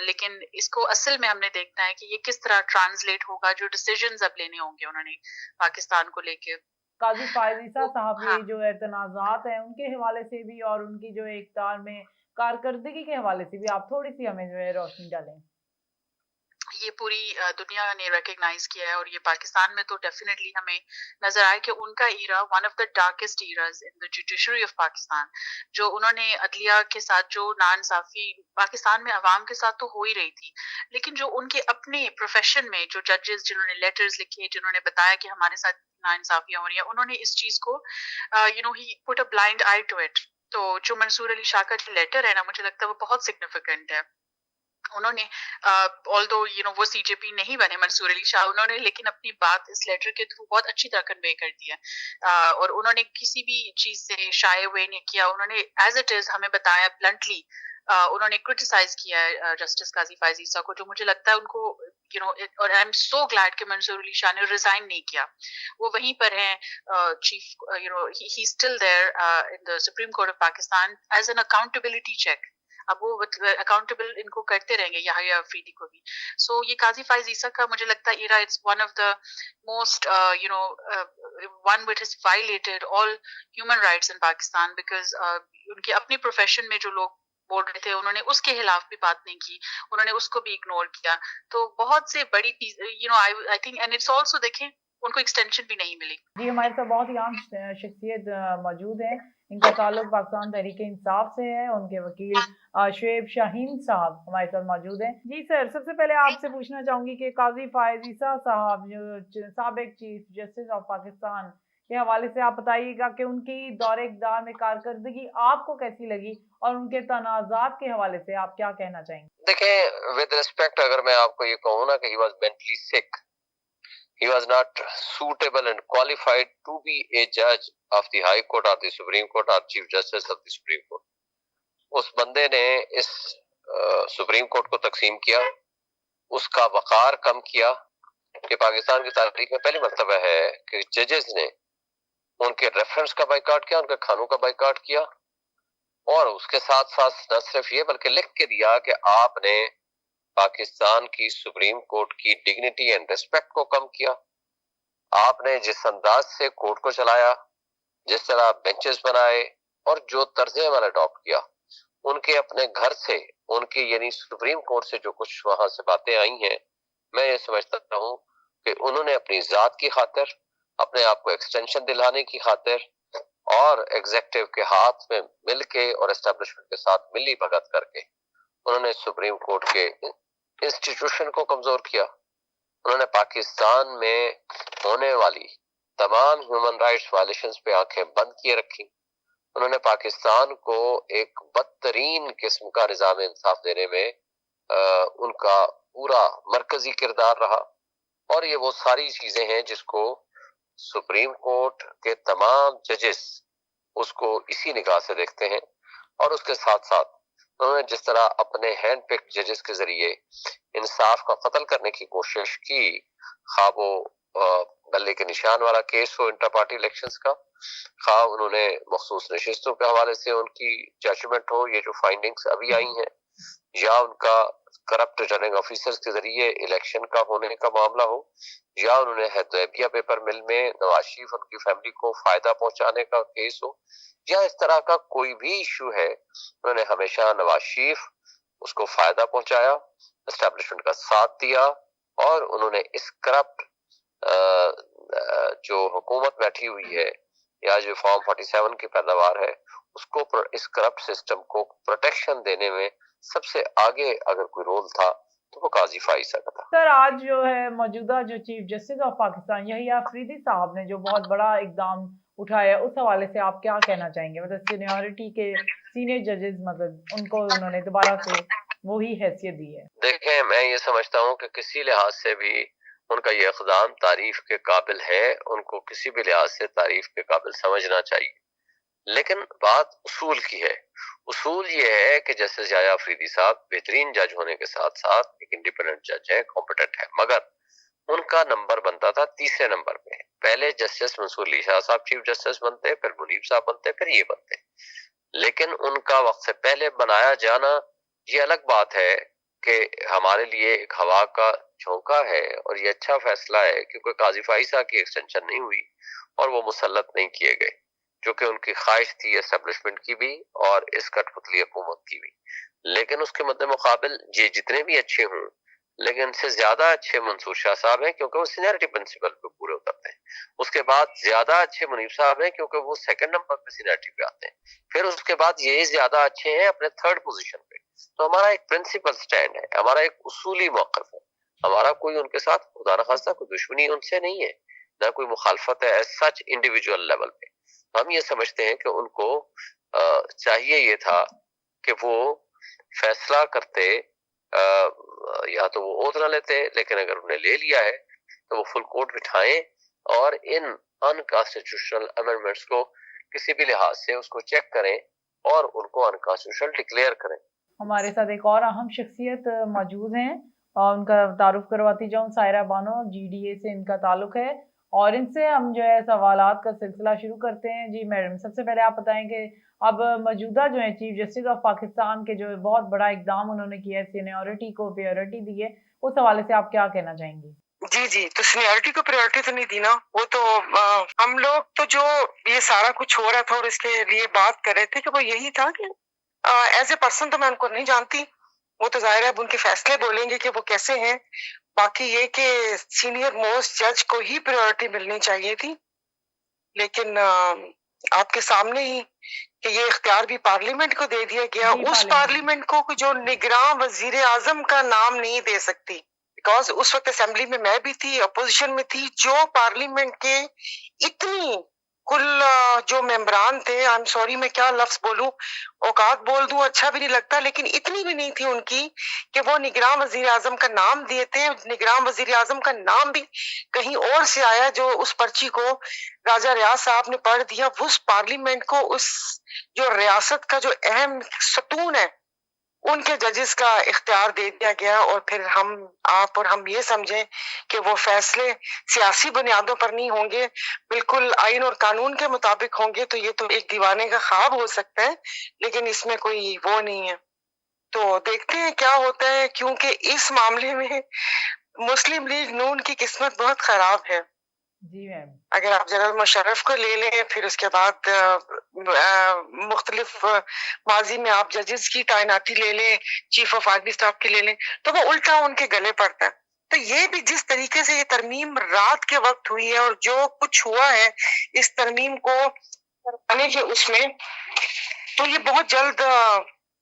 लेकिन इसको असल में हमने देखना है कि ये किस तरह ट्रांसलेट होगा, जो डिसीजंस अब लेने होंगे उन्होंने पाकिस्तान को लेके। काजी फाइज ईसा साहब के जो एतनाज़ात हैं उनके हवाले से भी और उनकी जो इक़्तिदार में कारकर्दगी के हवाले से भी आप थोड़ी सी हमें जो है रोशनी डालें। ये पूरी दुनिया ने रिकग्नाइज किया है और ये पाकिस्तान में तो डेफिनेटली हमें नजर आया कि उनका era one of the darkest eras in the judiciary of Pakistan, जो उन्होंने अदलिया के साथ जो नाइंसाफी पाकिस्तान में अवाम के साथ तो हो ही रही थी, लेकिन जो उनके अपने प्रोफेशन में जो जजेस जिन्होंने लेटर्स लिखे, जिन्होंने बताया कि हमारे साथ नाइंसाफियां हो रही है, उन्होंने इस चीज को ही put a blind eye to it. तो जो मंसूर अली शाह का जो लेटर है ना, मुझे लगता है वो बहुत सिग्निफिकेंट है। उन्होंने ऑल्दो वो सीजेपी नहीं बने मंसूर अली शाह, उन्होंने लेकिन अपनी बात इस लेटर के थ्रू बहुत अच्छी तरह कन्वे कर दिया और उन्होंने किसी भी चीज से शाये हुए नहीं किया। उन्होंने एज इट इज हमें बताया ब्लंटली उन्होंने क्रिटिसाइज किया है जस्टिस काजी फायज ईसा को, जो मुझे लगता है उनको और आई एम सो ग्लैड कि मंसूर अली शाह ने रिजाइन नहीं किया, वो वहीं पर हैं chief, he still there in the supreme court of Pakistan as an accountability check. अब वो अकाउंटेबल इनको करते रहेंगे याहिया अफरीदी को भी। सो ये काजी फायज ईसा का मुझे लगता है इरा it's one of the most one which has violated all human rights in Pakistan because उनके अपने प्रोफेशन में जो लोग बोल रहे थे उन्होंने उसके खिलाफ भी बात नहीं की, उन्होंने उसको भी इग्नोर किया। तो बहुत से बड़ी चीज I think and it's also देखें उनको एक्सटेंशन भी नहीं मिली। जी हमारे साथ बहुत ही आम शख्सियत मौजूद है, इनका ताल्लुक पाकिस्तान तहरीक इंसाफ से है, उनके वकील शुएब शाहीन साहब हमारे साथ मौजूद हैं। जी सर, सबसे पहले आपसे पूछना चाहूंगी कि काजी फायज ईसा साहब जो साबिक चीफ जस्टिस ऑफ पाकिस्तान के हवाले से आप बताइएगा कि उनकी दौरे इक़्तिदार में कारकर्दगी आपको कैसी लगी और उनके तनाज़ात के हवाले से आप क्या कहना चाहेंगे? देखें, विद रिस्पेक्ट अगर मैं आपको ये कहूँ ना कि he was mentally sick, he was not suitable and qualified to be a judge of the High Court or the Supreme Court or Chief Justice of the Supreme Court. उस बंदे ने इस सुप्रीम कोर्ट को तकसीम किया, उसका वक़ार कम किया। कि पाकिस्तान की तारीख में पहली मर्तबा है कि जजेस ने उनके रेफरेंस का बाइकाट किया, उनके खानों का बाइकाट किया, और उसके साथ साथ न सिर्फ ये बल्कि लिख के दिया कि आपने पाकिस्तान की सुप्रीम कोर्ट की डिग्निटी एंड रिस्पेक्ट को कम किया। आपने जिस अंदाज से कोर्ट को चलाया, जिस तरह बेंचेस बनाए और जो तर्ज अमल अडॉप्ट किया, उनके अपने घर से, उनके यानी सुप्रीम कोर्ट से जो कुछ वहां से बातें आई हैं, मैं ये समझता हूँ कि उन्होंने अपनी जात की खातिर, अपने आप को एक्सटेंशन दिलाने की खातिर और एग्जेक्टिव के हाथ में मिलके और एस्टेब्लिशमेंट के साथ मिली भगत करके उन्होंने सुप्रीम कोर्ट के इंस्टीट्यूशन को कमजोर किया। उन्होंने पाकिस्तान में होने वाली तमाम ह्यूमन राइट्स वायलेशंस पे आंखें बंद किए रखी। उन्होंने पाकिस्तान को एक बदतरीन किस्म का निज़ाम इंसाफ देने में उनका पूरा मरकजी किरदार रहा। और ये वो सारी चीजें हैं जिसको सुप्रीम कोर्ट के तमाम जजेस उसको इसी निगाह से देखते हैं। और उसके साथ साथ उन्होंने जिस तरह अपने हैंड पिक जजेस के जरिए इंसाफ का कत्ल करने की कोशिश की, खा वो गले के निशान वाला केस हो इंटर पार्टी इलेक्शंस का, खा उन्होंने मखसूस नशिस्तों के हवाले से उनकी जजमेंट हो, ये जो फाइंडिंग्स अभी आई हैं, या उनका करप्ट रिटर्निंग ऑफिसर्स के जरिए इलेक्शन का होने का मामला हो, या उन्होंने हैदराबिया पेपर मिल में नवाज शरीफ उनकी फैमिली को फायदा पहुंचाने का केस हो, या इस तरह का कोई भी इशू है, उन्होंने हमेशा नवाज शरीफ उसको फायदा पहुंचाया, एस्टेब्लिशमेंट का साथ दिया, और उन्होंने इस करप्ट जो हुकूमत बैठी हुई है या जो फॉर्म 47 की पैदावार है उसको, इस करप्ट सिस्टम को प्रोटेक्शन देने में सबसे आगे अगर कोई रोल था तो वो काजी फायज का था। सर, आज जो है मौजूदा जो chief justice of Pakistan Yahya Afridi sahab ने जो बहुत बड़ा इकदाम उठाया, उस हवाले से आप क्या कहना चाहेंगे? मतलब सीनियरिटी के सीनियर जजेस, मतलब उनको उन्होंने दोबारा से वही हैसियत दी है। देखें, मैं ये समझता हूँ कि किसी लिहाज से भी उनका ये इक़दाम तारीफ के काबिल है, उनको किसी भी लिहाज से तारीफ के काबिल समझना चाहिए। लेकिन बात उसूल की है। उसूल ये है कि जस्टिस याहिया अफरीदी साहब बेहतरीन जज होने के साथ साथ एक इंडिपेंडेंट जज है, कॉम्पिटेंट है, मगर उनका नंबर बनता था तीसरे नंबर पे। पहले जस्टिस मंसूर अली शाह साहब चीफ जस्टिस बनते, फिर मुनीब साहब बनते, फिर ये बनते। लेकिन उनका वक्त से पहले बनाया जाना ये अलग बात है कि हमारे लिए एक हवा का झोंका है, और ये अच्छा फैसला है क्योंकि काजी फायज की एक्सटेंशन नहीं हुई और वो मुसल्लत नहीं किए गए, जो कि उनकी ख्वाहिश थी एस्टेब्लिशमेंट की भी और इस कठपुतली हुकूमत की भी। लेकिन उसके मद्दे मुकाबिल ये जितने भी अच्छे हों, लेकिन इनसे ज्यादा अच्छे मंसूर शाह साहब हैं क्योंकि वो सीनियरिटी प्रिंसिपल पे पूरे उतरते हैं। उसके बाद ज्यादा अच्छे मुनीब साहब हैं क्योंकि वो सेकंड नंबर पे सीनियरिटी पे आते हैं। फिर उसके बाद ये ज्यादा अच्छे हैं अपने थर्ड पोजीशन पे। तो हमारा एक प्रिंसिपल स्टैंड है, हमारा एक उसूली मौक़िफ़ है, हमारा कोई उनके साथ खुदा न खास्ता कोई दुश्मनी उनसे नहीं है, ना कोई मुखालफत है एज सच इंडिविजुअल लेवल पे। हम ये समझते हैं कि उनको चाहिए ये था कि वो फैसला करते, या तो वो ओथ न लेते, लेकिन अगर उन्हें ले लिया है तो वो फुल कोर्ट बिठाएं और इन अनकॉन्स्टिट्यूशनल अमेंडमेंट्स को किसी भी लिहाज से उसको चेक करें और उनको अनकॉन्स्टिट्यूशनल डिक्लेयर करें। हमारे साथ एक और अहम शख्सियत मौजूद हैं और उनका तारुफ करवाती जाऊँ। सायरा बानो, GDA से इनका ताल्लुक है और इनसे हम जो है सवालात का सिलसिला शुरू करते हैं। जी मैडम, सबसे पहले आप बताएं कि अब मौजूदा जो है चीफ जस्टिस ऑफ पाकिस्तान के जो बहुत बड़ा इकदाम उन्होंने किया है, सीनियरिटी को प्रायोरिटी दी है, उस हवाले से आप क्या कहना चाहेंगे? जी, तो सीनियरिटी को प्रायोरिटी तो नहीं दी ना, वो तो हम लोग तो जो ये सारा कुछ हो रहा था और इसके लिए बात कर रहे थे कि वो यही था कि एज ए पर्सन तो मैं उनको नहीं जानती, वो तो जाहिर है अब उनके फैसले बोलेंगे कि वो कैसे हैं। बाकी ये कि सीनियर मोस्ट जज को ही प्रायोरिटी मिलनी चाहिए थी, लेकिन आपके सामने ही कि ये इख्तियार भी पार्लियामेंट को दे दिया गया, उस पार्लियामेंट को जो निगरां वजीर आजम का नाम नहीं दे सकती, बिकॉज उस वक्त असेंबली में मैं भी थी, अपोजिशन में थी, जो पार्लियामेंट के इतनी कुल जो मेंबरान थे, आई एम सॉरी मैं क्या लफ्ज बोलूं, औकात बोल दूं अच्छा भी नहीं लगता, लेकिन इतनी भी नहीं थी उनकी कि वो निगरान वजीर आजम का नाम दिए थे। निगरान वजीर आजम का नाम भी कहीं और से आया, जो उस पर्ची को राजा रियाज साहब ने पढ़ दिया। उस पार्लियामेंट को, उस जो रियासत का जो अहम सतून है, उनके जजेस का इख्तियार दे दिया गया और फिर आप और हम ये समझें कि वो फैसले सियासी बुनियादों पर नहीं होंगे, बिल्कुल आइन और कानून के मुताबिक होंगे, तो ये तो एक दीवाने का ख्वाब हो सकता है, लेकिन इसमें कोई वो नहीं है। तो देखते हैं क्या होता है, क्योंकि इस मामले में मुस्लिम लीग नून की किस्मत बहुत खराब है। जी मैम, अगर आप जनरल मुशर्रफ को ले लें, फिर उसके बाद मुख्तलिफ माजी में आप जजेस की तैनाती ले लें, चीफ ऑफ आर्मी स्टाफ की ले लें, तो वो उल्टा उनके गले पड़ता है। तो ये भी जिस तरीके से ये तरमीम रात के वक्त हुई है और जो कुछ हुआ है इस तरमीम को करवाने के उसमें, तो ये बहुत जल्द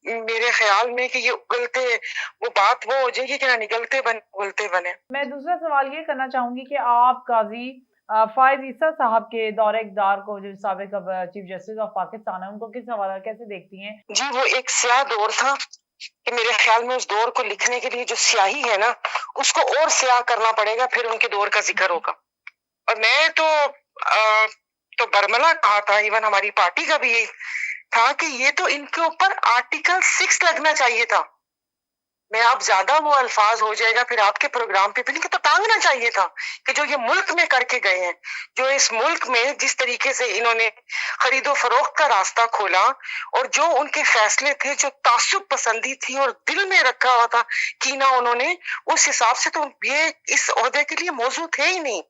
मेरे ख्याल में कि ये उगलते वो बात वो हो जाएगी कि ना निकलते बने उगलते बने। मैं दूसरा सवाल ये करना चाहूंगी कि आप काजी फायज ईसा साहब के दौरे इक़्तिदार को, जो साबिक चीफ जस्टिस ऑफ पाकिस्तान है, उनको किस हवाले कैसे देखती हैं? जी, वो एक स्याह दौर था कि मेरे ख्याल में उस दौर को लिखने के लिए जो स्याही है ना, उसको और स्याह करना पड़ेगा, फिर उनके दौर का जिक्र होगा। और मैं तो बरमला कहा था, इवन हमारी पार्टी का भी यही था कि ये तो इनके ऊपर आर्टिकल 6 लगना चाहिए था। मैं आप ज्यादा वो अल्फाज हो जाएगा फिर आपके प्रोग्राम पे, इनके तो टांगना चाहिए था कि जो ये मुल्क में करके गए हैं, जो इस मुल्क में जिस तरीके से इन्होंने खरीदो फरोख्त का रास्ता खोला और जो उनके फैसले थे, जो तासुब पसंदी थी और दिल में रखा हुआ था कीना उन्होंने, उस हिसाब से तो ये इस ओहदे के लिए मौजूद थे ही नहीं।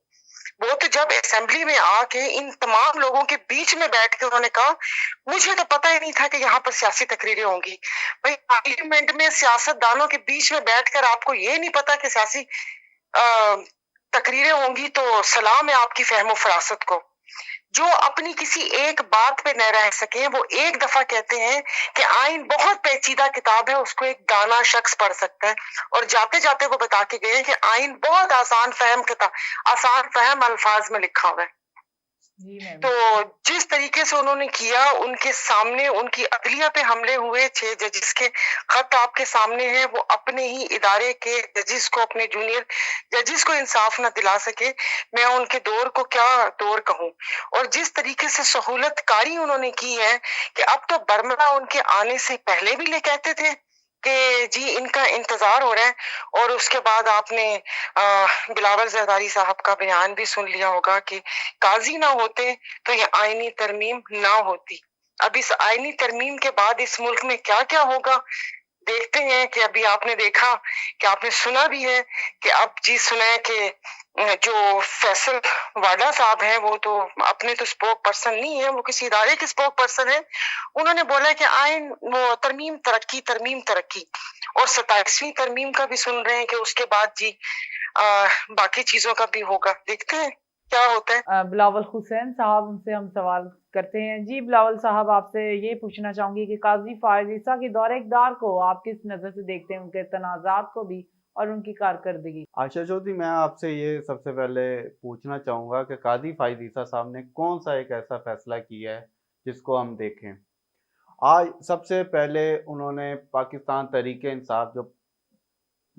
वो तो जब असेंबली में आके इन तमाम लोगों के बीच में बैठ के उन्होंने कहा, मुझे तो पता ही नहीं था कि यहाँ पर सियासी तकरीरें होंगी। भाई, पार्लियामेंट में सियासतदानों के बीच में बैठकर आपको ये नहीं पता कि सियासी तकरीरें होंगी, तो सलाम है आपकी फहमो फरासत को। जो अपनी किसी एक बात पे न रह सके, वो एक दफा कहते हैं कि आइन बहुत पेचीदा किताब है, उसको एक दाना शख्स पढ़ सकता है, और जाते जाते वो बता के गए कि आइन बहुत आसान फहम अल्फाज में लिखा हुआ है। तो जिस तरीके से उन्होंने किया, उनके सामने उनकी अदलिया पे हमले हुए, 6 जजेस के खत आपके सामने हैं, वो अपने ही इदारे के जजेस को, अपने जूनियर जजेस को इंसाफ ना दिला सके, मैं उनके दौर को क्या दौर कहूं। और जिस तरीके से सहूलत कारी उन्होंने की है कि अब तो बर्मला उनके आने से पहले भी ले कहते थे कि जी इनका इंतजार हो रहा है, और उसके बाद आपने बिलावल जरदारी साहब का बयान भी सुन लिया होगा कि काजी ना होते तो ये आईनी तरमीम ना होती। अब इस आईनी तरमीम के बाद इस मुल्क में क्या क्या होगा देखते हैं। कि अभी आपने देखा कि आपने सुना भी है कि अब जी सुना है कि जो फैसल वाडा साहब हैं, वो तो अपने तो स्पोक पर्सन नहीं है, वो किसी इदारे के स्पोक पर्सन है। उन्होंने बोला कि आइन वो तरमीम तरक्की, और 27वीं तरमीम का भी सुन रहे हैं कि उसके बाद जी बाकी चीजों का भी होगा। देखते हैं क्या होता है। बिलावल हुसैन साहब, उनसे हम सवाल करते हैं। जी बिलावल साहब, आपसे ये पूछना चाहूंगी कि काजी फायज ईसा के दौरे इक़्तिदार को आप किस नजर से देखते हैं, उनके तनाज़ात को भी और उनकी कारकर्दगी? आयशा चौधरी, मैं आपसे ये सबसे पहले पूछना चाहूँगा कि काजी फायज ईसा साहब ने कौन सा एक ऐसा फैसला किया है जिसको हम देखें। आज सबसे पहले उन्होंने पाकिस्तान तहरीक इंसाफ, जो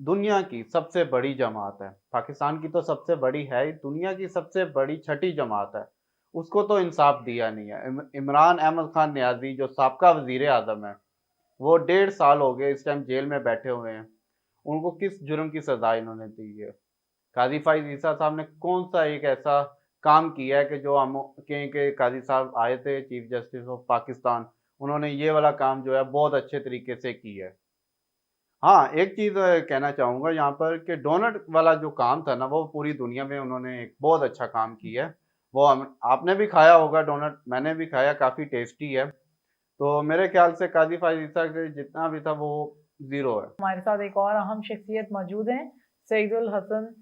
दुनिया की सबसे बड़ी जमात है, पाकिस्तान की तो सबसे बड़ी है, दुनिया की सबसे बड़ी छठी जमात है, उसको तो इंसाफ दिया नहीं है। इमरान अहमद खान नियाजी, जो साबका वजीर आज़म है, वो 1.5 साल हो गए इस टाइम जेल में बैठे हुए हैं। उनको किस जुर्म की सजा इन्होंने दी है? काजी फाइज ईसा साहब ने कौन सा एक ऐसा काम किया है कि जो हम कहें कि काजी साहब आए थे चीफ जस्टिस ऑफ पाकिस्तान, उन्होंने ये वाला काम जो है बहुत अच्छे तरीके से किया है। हाँ, एक चीज़ कहना चाहूँगा यहाँ पर कि डोनट वाला जो काम था ना, वो पूरी दुनिया में उन्होंने एक बहुत अच्छा काम किया है। वो आपने भी खाया होगा डोनट, मैंने भी खाया, काफ़ी टेस्टी है। तो मेरे ख्याल से काजी फाइज ईसा के जितना भी था वो 0 है। हमारे साथ एक और अहम शख्सियत मौजूद हैं, सईदुल हसन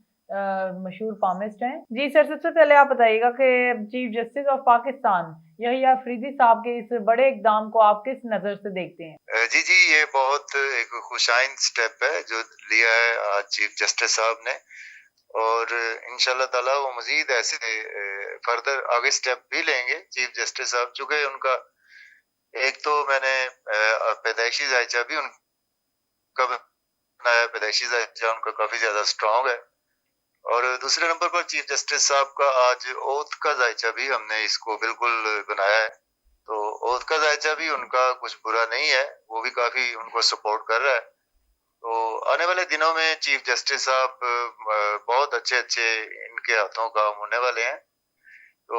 मशहूर पामिस्ट हैं। जी सर, सबसे पहले आप बताइएगा कि chief justice of Pakistan Yahya Afridi साहब के इस बड़े इकदाम को आप किस नजर से देखते हैं? जी, ये बहुत एक खुशाइन स्टेप है जो लिया है आज चीफ जस्टिस साहब ने, और इंशाल्लाह ताला वो मजीद ऐसे फर्दर आगे स्टेप भी लेंगे चीफ जस्टिस साहब, चूंकि उनका एक तो मैंने पैदाइशी जायचा भी उनका बनाया, पैदाइशी जायचा उनका काफी ज्यादा स्ट्रांग है, और दूसरे नंबर पर चीफ जस्टिस साहब का आज ओथ का जायचा भी हमने इसको बिल्कुल बनाया है। तो ओथ का जायचा भी उनका कुछ बुरा नहीं है, वो भी काफी उनको सपोर्ट कर रहा है। तो आने वाले दिनों में चीफ जस्टिस साहब बहुत अच्छे इनके हाथों काम होने वाले हैं। तो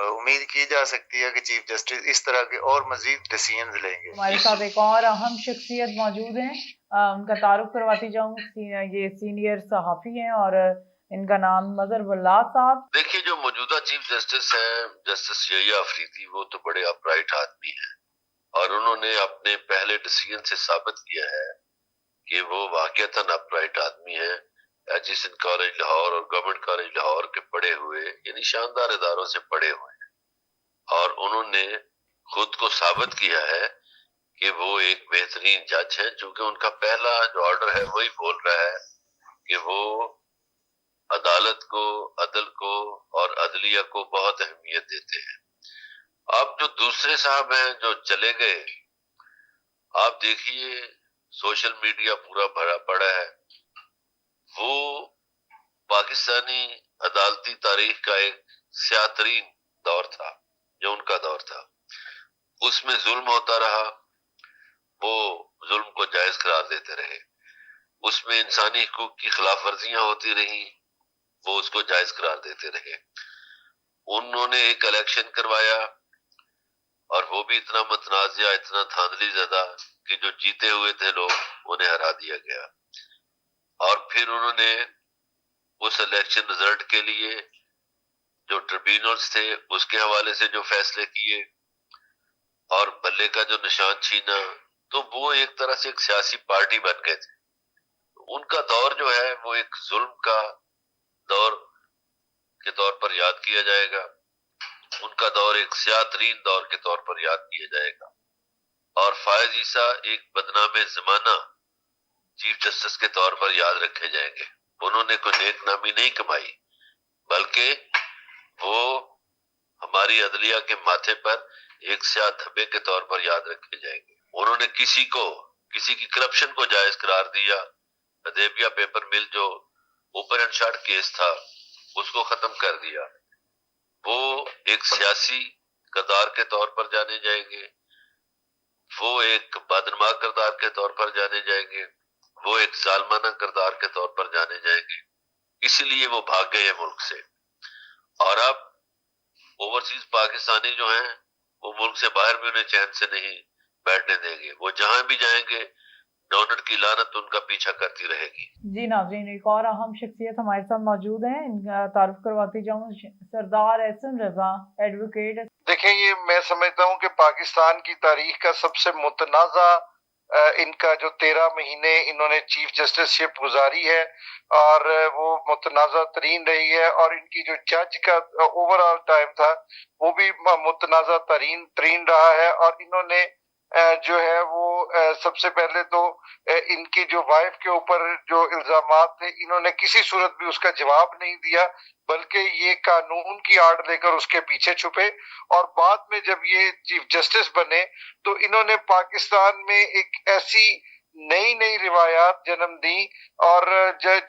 उम्मीद की जा सकती है कि चीफ जस्टिस इस तरह के और मजीद डिसीजंस लेंगे। हमारे साथ एक और अहम शख्सियत मौजूद हैं, उनका तारुफ करवाती जाऊँ। ये सीनियर सहाफी हैं और इनका नाम मजहरुल्लाह साहब। देखिए, जो मौजूदा चीफ जस्टिस हैं, जस्टिस यहिया अफरीदी, वो तो बड़े अपराइट आदमी हैं और उन्होंने अपने पहले डिसीजन से साबित किया है कि वो वाकईतन अपराइट आदमी है। एजुकेशन कॉलेज लाहौर और गवर्नमेंट कॉलेज लाहौर के पढ़े हुए, यानी शानदार इदारों से पढ़े हुए हैं, और उन्होंने खुद को साबित किया है कि वो एक बेहतरीन जज है, क्योंकि उनका पहला जो ऑर्डर है वही बोल रहा है कि वो अदालत को, अदल को और अदलिया को बहुत अहमियत देते हैं। अब जो दूसरे साहब हैं जो चले गए, आप देखिए सोशल मीडिया पूरा भरा पड़ा है। वो पाकिस्तानी अदालती तारीख का एक स्यातरीन दौर था जो उनका दौर था, उसमें जुल्म होता रहा, वो जुल्म को जायज करार देते रहे। उसमें इंसानी हकूक की खिलाफ वर्जियां होती रही, वो उसको जायज करार देते रहे। उन्होंने एक इलेक्शन करवाया और वो भी इतना मतनाज़िया, इतना धांधली ज़्यादा कि जो जीते हुए थे लोग उन्हें हरा दिया गया। और फिर उन्होंने उस इलेक्शन रिजल्ट के लिए जो ट्रिब्यूनल्स थे उसके हवाले से जो फैसले किए और बल्ले का जो निशान छीना, तो वो एक तरह से एक सियासी पार्टी बन गए थे। उनका दौर जो है वो एक जुल्म का दौर के तौर पर याद किया जाएगा, उनका दौर एक स्यातरीन दौर के तौर पर याद किया जाएगा। और फायज ईसा एक बदनामे ज़माना चीफ जस्टिस के तौर पर याद रखे जाएंगे। उन्होंने कोई नेक नामी नहीं कमाई, बल्कि वो हमारी अदलिया के माथे पर एक स्याह धब्बे के तौर पर याद रखे जाएंगे। उन्होंने किसी की करप्शन को जायज करार दिया। अदेबिया पेपर मिल जो ओपन एंड शट केस था उसको खत्म कर दिया। वो एक सियासी किरदार के तौर पर जाने जाएंगे, वो एक बदनमा किरदार के तौर पर जाने जाएंगे, वो एक जालमाना किरदार के तौर पर जाने जाएंगे। इसीलिए वो भाग गए मुल्क से, और अब ओवरसीज पाकिस्तानी जो हैं वो मुल्क से बाहर भी उन्हें चैन से नहीं बैठने देंगे। वो जहां भी जाएंगे डोनट की लानत उनका पीछा करती रहेगी। जी नाज़रीन, एक और अहम शख्सियत हमारे साथ मौजूद है, इनका तारुफ करवाती जाऊँ। सरदार एहसन रजा, एडवोकेट। देखिए, ये मैं समझता हूँ कि पाकिस्तान की तारीख का सबसे मुतनाज़ा इनका जो 13 महीने इन्होंने चीफ जस्टिसशिप गुजारी है, और वो मुतनाज़ा तरीन रही है, और इनकी जो जज का ओवरऑल टाइम था वो भी मुतनाज़ा तरीन रहा है। और इन्होंने जो है वो सबसे पहले तो इनकी जो वाइफ के ऊपर जो इल्जामात थे, इन्होंने किसी सूरत भी उसका जवाब नहीं दिया, बल्कि ये कानून की आड़ लेकर उसके पीछे छुपे। और बाद में जब ये चीफ जस्टिस बने तो इन्होंने पाकिस्तान में एक ऐसी नई नई रिवायात जन्म दी और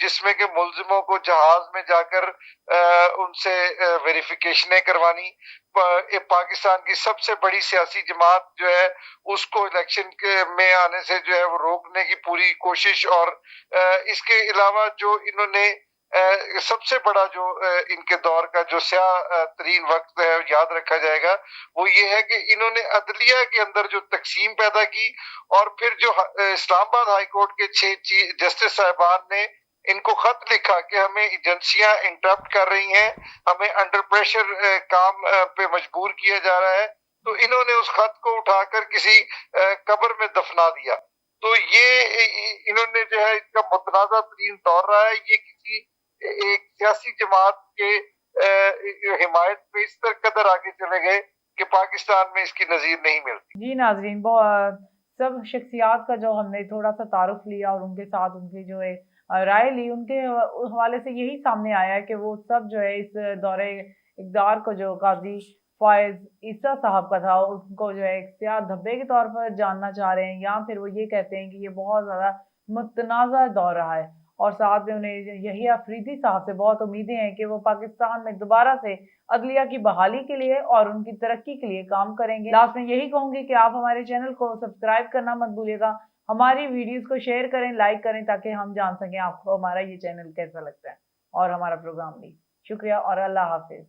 जिसमें के मुल्जिमों को जहाज में जाकर उनसे वेरिफिकेशनें करवानी, पाकिस्तान की सबसे बड़ी सियासी जमात जो है उसको इलेक्शन के में आने से जो है वो रोकने की पूरी कोशिश, और इसके अलावा जो इन्होंने सबसे बड़ा जो इनके दौर का जो स्याह तरीन वक्त है याद रखा जाएगा वो ये है कि इन्होंने अदलिया के अंदर जो तकसीम पैदा की, और फिर जो इस्लामाबाद हाई कोर्ट के 6 जस्टिस साहिबान ने इनको खत लिखा कि हमें एजेंसियां इंटरप्ट कर रही हैं, हमें अंडर प्रेशर काम पे मजबूर किया जा रहा है, तो इन्होंने उस खत को उठाकर किसी कब्र में दफना दिया। तो ये इन्होंने जो है इसका मुतनाज़ा तरीन दौर रहा है, ये किसी एक सियासी जमात के हिमायत पे इस कदर आगे चले गए कि पाकिस्तान में इसकी नजीर नहीं मिलती। जी नाजरीन, बहुत सब शख्सियात का जो हमने थोड़ा सा तारुफ लिया और उनके साथ उनकी जो है राय ली, उनके हवाले से यही सामने आया है कि वो सब जो है इस दौरे इक़्तिदार को जो काजी फ़ायज़ ईसा साहब का था उनको जो है एक सियाह धब्बे के तौर पर जानना चाह रहे हैं, या फिर वो ये कहते हैं कि ये बहुत ज़्यादा मुतनाज़ा दौर रहा है। और साथ में उन्हें यही अफरीदी साहब से बहुत उम्मीदें हैं कि वो पाकिस्तान में दोबारा से अदलिया की बहाली के लिए और उनकी तरक्की के लिए काम करेंगे। लास्ट में यही कहूँगी कि आप हमारे चैनल को सब्सक्राइब करना मत भूलिएगा, हमारी वीडियोस को शेयर करें, लाइक करें, ताकि हम जान सकें आपको हमारा ये चैनल कैसा लगता है और हमारा प्रोग्राम भी। शुक्रिया और अल्लाह हाफिज।